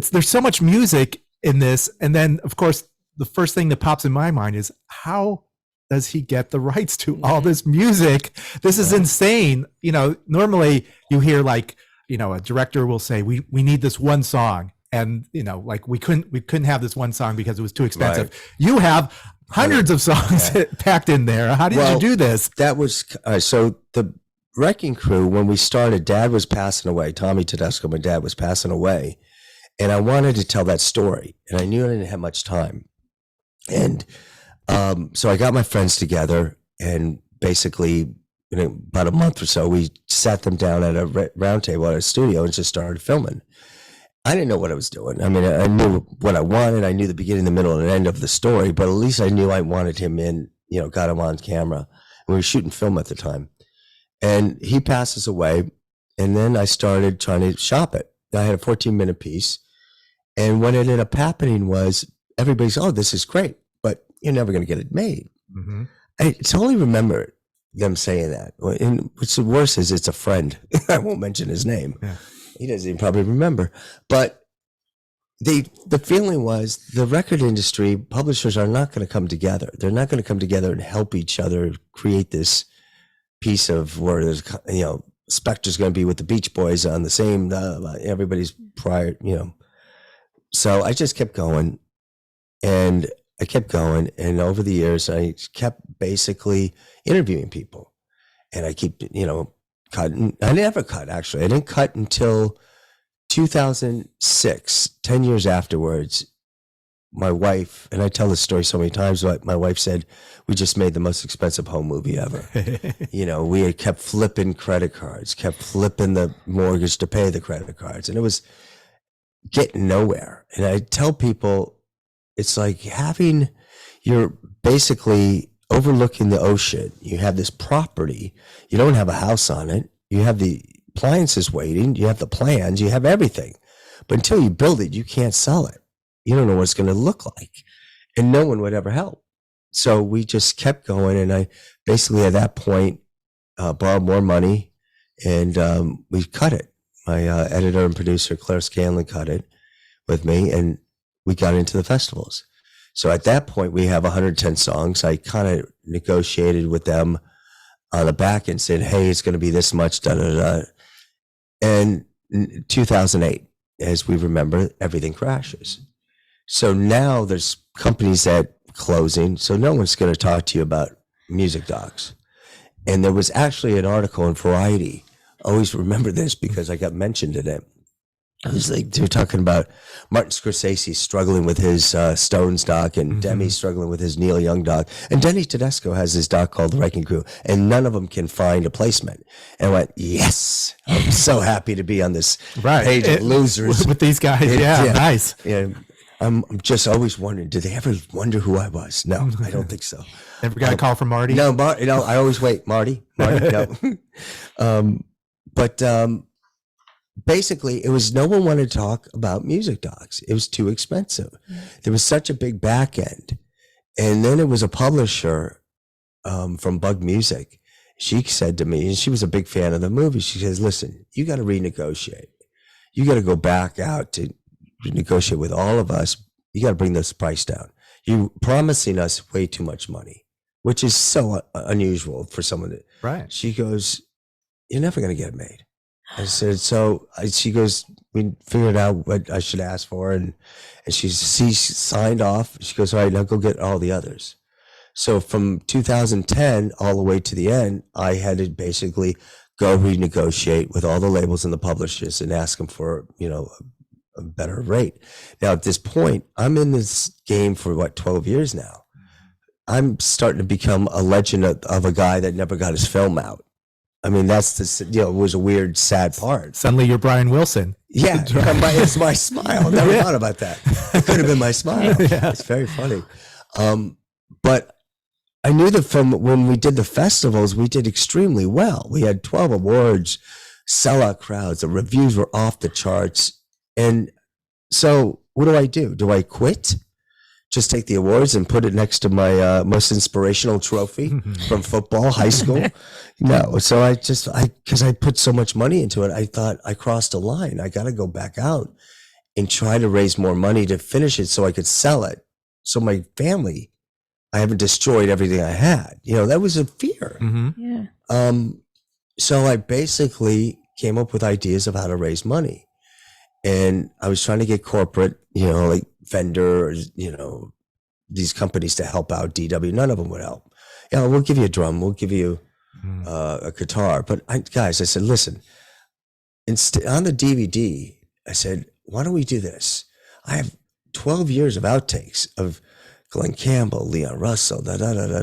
there's so much music in this. And then of course, the first thing that pops in my mind is how does he get the rights to all this music? This is insane. You know, normally you hear like, you know, a director will say, we need this one song. And, you know, like we couldn't have this one song because it was too expensive. Right. You have hundreds of songs packed in there. How did you do this? That was, so the Wrecking Crew, when we started, Dad was passing away. Tommy Tedesco, my dad, was passing away. And I wanted to tell that story. And I knew I didn't have much time. And so I got my friends together, and basically in about a month or so, we sat them down at a round table at a studio and just started filming. I didn't know what I was doing. I mean, I knew what I wanted. I knew the beginning, the middle, and the end of the story, but at least I knew I wanted him in, you know, got him on camera. We were shooting film at the time. And he passes away, and then I started trying to shop it. I had a 14-minute piece. And what ended up happening was everybody's, oh, this is great, but you're never going to get it made. Mm-hmm. I totally remember them saying that. And what's the worst is it's a friend. I won't mention his name. Yeah. He doesn't even probably remember. But the feeling was the record industry, publishers are not going to come together. They're not going to come together and help each other create this piece of where there's, you know, Spectre's going to be with the Beach Boys on the same, everybody's prior, you know. So I just kept going, and I kept going. And over the years, I kept basically interviewing people, and I keep, you know, cutting. I never cut, actually. I didn't cut until 2006, 10 years afterwards. My wife, and I tell this story so many times, but my wife said, we just made the most expensive home movie ever. You know, we had kept flipping credit cards, kept flipping the mortgage to pay the credit cards, and it was getting nowhere. And I tell people, it's like you're basically overlooking the ocean. You have this property. You don't have a house on it. You have the appliances waiting. You have the plans. You have everything. But until you build it, you can't sell it. You don't know what it's going to look like. And no one would ever help. So we just kept going. And I basically, at that point, borrowed more money, and we cut it. My editor and producer, Claire Scanlon, cut it with me, and we got into the festivals. So at that point, we have 110 songs. I kind of negotiated with them on the back and said, hey, it's going to be this much, da-da-da. And in 2008, as we remember, everything crashes. So now there's companies that closing, so no one's going to talk to you about music docs. And there was actually an article in Variety. I always remember this because I got mentioned in it. It was like they were talking about Martin Scorsese struggling with his Stones doc, and Demi struggling with his Neil Young doc. And Denny Tedesco has his doc called The Wrecking Crew, and none of them can find a placement. And I went, yes, I'm so happy to be on this page of losers. With these guys, nice. Yeah, I'm just always wondering, did they ever wonder who I was? No, I don't think so. Ever got a call from Marty? No, I always wait. Marty, no. But basically, it was no one wanted to talk about music docs. It was too expensive. There was such a big back end. And then it was a publisher from Bug Music. She said to me, and she was a big fan of the movie, she says, listen, you got to renegotiate. You got to go back out to negotiate with all of us. You got to bring this price down. You're promising us way too much money, which is so unusual for someone that, right. She goes, you're never going to get it made. I said, she goes, we figured out what I should ask for. And she signed off. She goes, all right, now go get all the others. So from 2010 all the way to the end, I had to basically go renegotiate with all the labels and the publishers and ask them for, you know, a better rate. Now at this point, I'm in this game for 12 years now. I'm starting to become a legend of a guy that never got his film out. I mean, that's it was a weird, sad part. Suddenly you're Brian Wilson. Yeah, it's my smile. Never thought about that. It could have been my smile. Yeah. It's very funny. But I knew that from when we did the festivals, we did extremely well. We had 12 awards, sellout crowds. The reviews were off the charts. And so what do? Do I quit? Just take the awards and put it next to my most inspirational trophy from football, high school? No. So because I put so much money into it, I thought I crossed a line. I got to go back out and try to raise more money to finish it so I could sell it. So my family, I haven't destroyed everything I had. You know, that was a fear. Mhm. Yeah. So I basically came up with ideas of how to raise money. And I was trying to get corporate, you know, like vendors, you know, these companies to help out DW. None of them would help. Yeah, we'll give you a drum. We'll give you a guitar. But guys, I said, listen, on the DVD, I said, why don't we do this? I have 12 years of outtakes of Glenn Campbell, Leon Russell,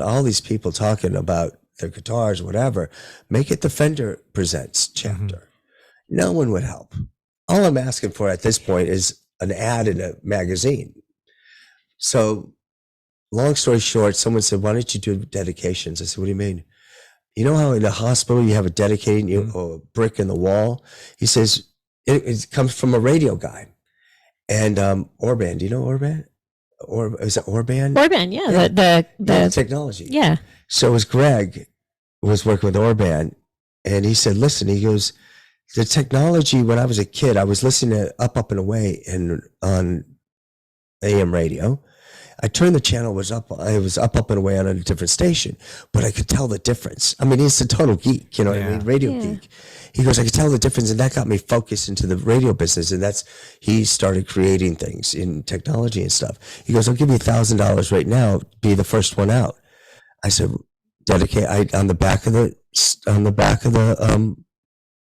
all these people talking about their guitars, whatever. Make it the Fender Presents chapter. No one would help. All I'm asking for at this point is an ad in a magazine. So long story short, someone said, why don't you do dedications? I said, what do you mean? You know how in a hospital you have a dedicated or a brick in the wall? He says, it comes from a radio guy. And Orban, do you know Orban? Or is it Orban? Orban, yeah. The technology. Yeah. So it was Greg was working with Orban, and he said, listen, he goes, the technology, when I was a kid, I was listening to Up and Away on AM radio. I turned the channel, it was up and away on a different station, but I could tell the difference. I mean, he's a total geek, you know what I mean? Radio geek. He goes, I could tell the difference, and that got me focused into the radio business, and he started creating things in technology and stuff. He goes, I'll give you $1,000 right now, be the first one out. I said, dedicate, on the back of the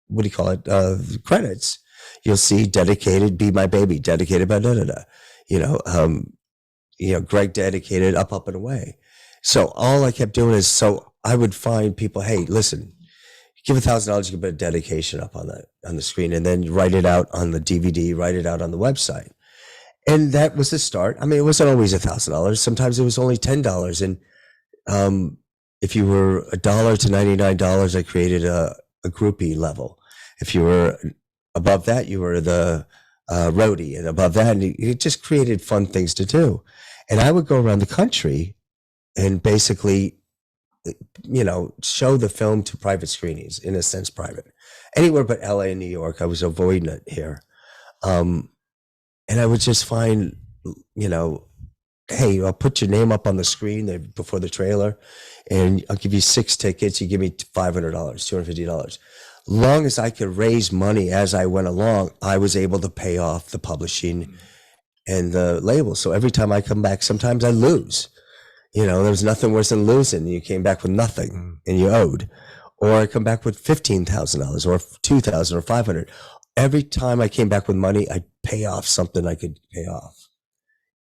what do you call it? Credits, you'll see dedicated, Be My Baby, dedicated by you know, Greg dedicated Up and Away. So all I kept doing is, so I would find people, hey, listen, give $1,000, you can put a dedication up on the screen, and then write it out on the DVD, write it out on the website. And that was the start. I mean, it wasn't always $1,000. Sometimes it was only $10. And if you were $1 to $99, I created a groupie level. If you were above that, you were the roadie, and above that, and it just created fun things to do. And I would go around the country and basically, you know, show the film to private screenings, in a sense, private. Anywhere but LA and New York, I was avoiding it here. And I would just find, you know, hey, I'll put your name up on the screen before the trailer, and I'll give you 6 tickets. You give me $500, $250. Long as I could raise money as I went along, I was able to pay off the publishing and the label. So every time I come back, sometimes I lose. You know, there was nothing worse than losing. You came back with nothing and you owed. Or I come back with $15,000 or $2,000 or $500. Every time I came back with money, I'd pay off something I could pay off.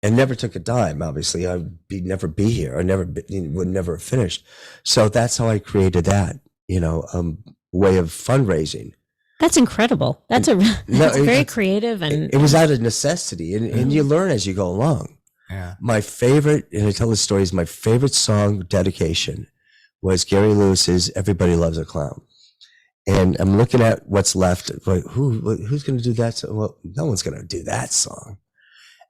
And never took a dime, obviously. I'd never be here. Would never have finished. So that's how I created that, you know, way of fundraising. That's incredible. That's very creative, and it was out of necessity, and you learn as you go along. Yeah. My favorite, and I tell the stories, my favorite song dedication was Gary Lewis's "Everybody Loves a Clown." And I'm looking at what's left. Like, who's going to do that song? Well, no one's going to do that song.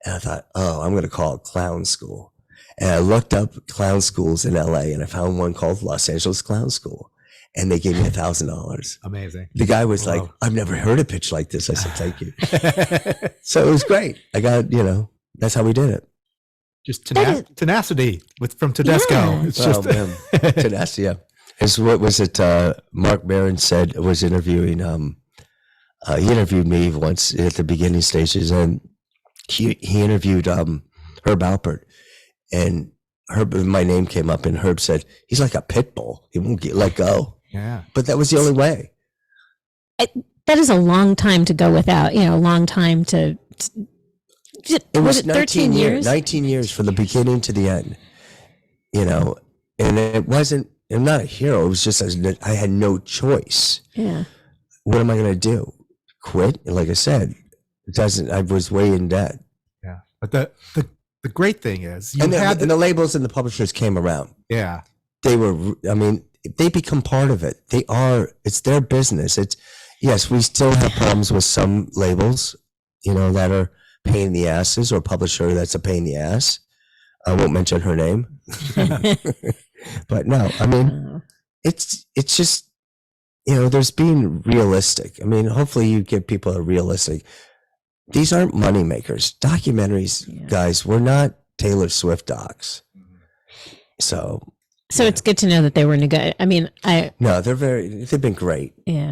And I thought, oh, I'm going to call it Clown School. And I looked up clown schools in LA, and I found one called Los Angeles Clown School. And they gave me $1,000. Amazing. The guy was like, I've never heard a pitch like this. I said, thank you. So it was great. I got, you know, that's how we did it. Just tenacity from Tedesco. Yeah. It's just tenacity. Yeah. It's what was it? Mark Maron was interviewing. He interviewed me once at the beginning stages, and he interviewed Herb Alpert, and my name came up, and Herb said, he's like a pit bull. He won't let go. Yeah. But that was the only way. That is a long time to go without, you know, a long time to it was 13 years? 19 years from the beginning to the end, you know, and it wasn't, I'm not a hero. It was just, I had no choice. Yeah. What am I going to do? Quit? And like I said, I was way in debt. Yeah. But the great thing is, and the labels and the publishers came around. Yeah. They become part of it. It's their business. Yes, we still have problems with some labels, you know, that are pain in the asses, or publisher that's a pain in the ass. I won't mention her name. But no, I mean, it's just, you know, there's being realistic. I mean, hopefully you give people a realistic, these aren't money makers. Documentaries, guys, we're not Taylor Swift docs. So it's good to know that they were I mean, no, they've been great. yeah.